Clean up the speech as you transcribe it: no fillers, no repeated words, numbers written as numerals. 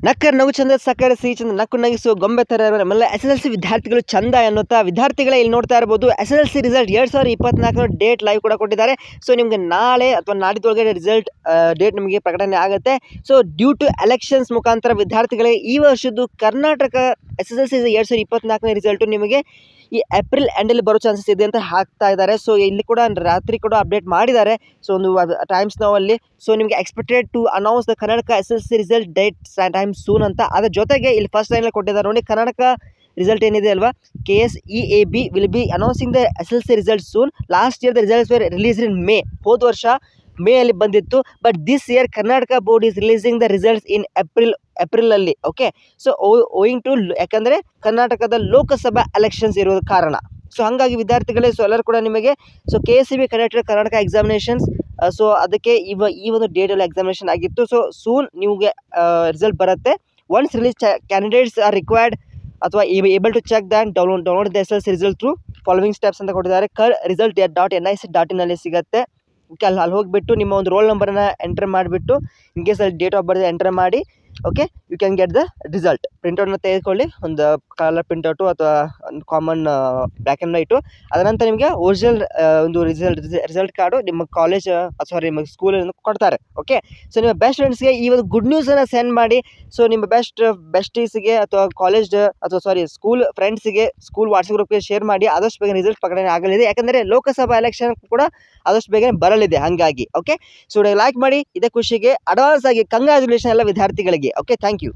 ನಕ್ಕರ್ ನಗು ಚಂದ ಸಕ್ಕರೆ ಸಿಹಿ ಚಂದ ನಕ್ಕು ನಗಿಸುವ ಗೊಂಬೆ ಥರ ನಮ್ಮೆಲ್ಲ SSLC ವಿದ್ಯಾರ್ಥಿಗಳು ಚಂದ ಎನ್ನುತ್ತಾ ವಿದ್ಯಾರ್ಥಿಗಳೇ ಇಲ್ಲಿ ನೋಡ್ತಾ ಇರ್ಬೋದು SSLC ರಿಸಲ್ಟ್ 2024 ಡೇಟ್ ಲೈವ್ ಕೂಡ ಕೊಟ್ಟಿದ್ದಾರೆ. ಸೊ ನಿಮಗೆ ನಾಳೆ ಅಥವಾ ನಾಡಿದ್ದೊಳಗಡೆ ರಿಸಲ್ಟ್ ಡೇಟ್ ನಿಮಗೆ ಪ್ರಕಟಣೆ ಆಗುತ್ತೆ. ಸೊ ಡ್ಯೂ ಟು ಎಲೆಕ್ಷನ್ಸ್ ಮುಖಾಂತರ ವಿದ್ಯಾರ್ಥಿಗಳಿಗೆ ಈ ವರ್ಷದ್ದು ಕರ್ನಾಟಕ SSLC 2024 ರಿಸಲ್ಟು ನಿಮಗೆ ಈ ಏಪ್ರಿಲ್ ಎಂಡಲ್ಲಿ ಬರೋ ಚಾನ್ಸಸ್ ಇದೆ ಅಂತ ಹಾಕ್ತಾ ಇದ್ದಾರೆ. ಸೊ ಇಲ್ಲಿ ಕೂಡ ರಾತ್ರಿ ಕೂಡ ಅಪ್ಡೇಟ್ ಮಾಡಿದ್ದಾರೆ. ಸೊ ಒಂದು ಟೈಮ್ಸ್ ನಾವಲ್ಲಿ ಸೊ ನಿಮಗೆ expected to announce the Karnataka SSLC result date time soon ಅಂತ. ಅದರ ಜೊತೆಗೆ ಇಲ್ಲಿ ಫಸ್ಟ್ ಲೈನಲ್ಲಿ ಕೊಟ್ಟಿದ್ದಾರೆ ನೋಡಿ, ಕರ್ನಾಟಕ ರಿಸಲ್ಟ್ ಏನಿದೆ ಅಲ್ವಾ, KSEAB will be announcing the SSLC result soon. Last year the results were release in May. ಹೋದ ವರ್ಷ ಮೇ ಅಲ್ಲಿ ಬಂದಿತ್ತು. But this year Karnataka board is releasing the results in ಏಪ್ರಿಲಲ್ಲಿ. ಓಕೆ, ಸೊ ಓಯಿಂಗ್ ಟು ಯಾಕಂದರೆ ಕರ್ನಾಟಕದ Lok Sabha elections ಇರೋದ ಕಾರಣ. So ಹಾಗಾಗಿ ವಿದ್ಯಾರ್ಥಿಗಳೇ, ಸೊ ಎಲ್ಲರೂ ಕೂಡ ನಿಮಗೆ so KSEB conducted Karnataka examinations. So ಅದಕ್ಕೆ ಈ ಒಂದು ಡೇಟಲ್ಲಿ ಎಕ್ಸಾಮಿನೇಷನ್ ಆಗಿತ್ತು. ಸೊ ಸೂನ್ ನಿಮಗೆ ರಿಸಲ್ಟ್ ಬರುತ್ತೆ. Once release candidates are required ಅಥವಾ able to check that download the SSLC result through following steps ಅಂತ ಕೊಟ್ಟಿದ್ದಾರೆ. rizalt.nic.in ಅಲ್ಲಿ ಸಿಗುತ್ತೆ. ಓಕೆ, ಅಲ್ಲಿ ಹೋಗಿಬಿಟ್ಟು ನಿಮ್ಮ ಒಂದು ರೋಲ್ ನಂಬರನ್ನು ಎಂಟರ್ ಮಾಡಿಬಿಟ್ಟು ಇನ್ ಕೇಸ್ ಅಲ್ಲಿ ಡೇಟ್ ಆಫ್ ಬರ್ತ್ ಎಂಟರ್ ಮಾಡಿ. Okay, you can get the result. ಪ್ರಿಂಟೌಟ್ನ ತೆಗೆದುಕೊಳ್ಳಿ, ಒಂದು ಕಲರ್ ಪ್ರಿಂಟೌಟು ಅಥವಾ ಒಂದು ಕಾಮನ್ ಬ್ಲ್ಯಾಕ್ ಆ್ಯಂಡ್ ವೈಟು. ಅದನಂತರ ನಿಮಗೆ ಒರಿಜಿನಲ್ ಒಂದು ರಿಸಲ್ಟ್ ಕಾರ್ಡು ನಿಮ್ಮ ಕಾಲೇಜ್ ನಿಮ್ಮ ಸ್ಕೂಲಿಂದ ಕೊಡ್ತಾರೆ. ಓಕೆ, ಸೊ ನಿಮ್ಮ ಬೆಸ್ಟ್ ಫ್ರೆಂಡ್ಸ್ಗೆ ಈ ಒಂದು ಗುಡ್ ನ್ಯೂಸನ್ನು ಸೆಂಡ್ ಮಾಡಿ. ಸೊ ನಿಮ್ಮ ಬೆಸ್ಟೀಸ್ಗೆ ಅಥವಾ ಕಾಲೇಜ್ ಅಥವಾ ಸ್ಕೂಲ್ ಫ್ರೆಂಡ್ಸಿಗೆ ಸ್ಕೂಲ್ ವಾಟ್ಸಪ್ ಗ್ರೂಪ್ಗೆ ಶೇರ್ ಮಾಡಿ. ಆದಷ್ಟು ಬೇಗ ರಿಸಲ್ಟ್ ಪ್ರಕಟಣೆ ಆಗಲಿದೆ, ಯಾಕಂದರೆ ಲೋಕಸಭಾ ಎಲೆಕ್ಷನ್ ಕೂಡ ಆದಷ್ಟು ಬೇಗನೆ ಬರಲಿದೆ ಹಾಗಾಗಿ. ಓಕೆ, ಸೊ ಲೈಕ್ ಮಾಡಿ. ಇದೇ ಖುಷಿಗೆ ಅಡ್ವಾನ್ಸ್ ಆಗಿ ಕಂಗ್ರ್ಯಾಚುಲೇಷನ್ ಎಲ್ಲ ವಿದ್ಯಾರ್ಥಿಗಳಿಗೆ. Okay, thank you.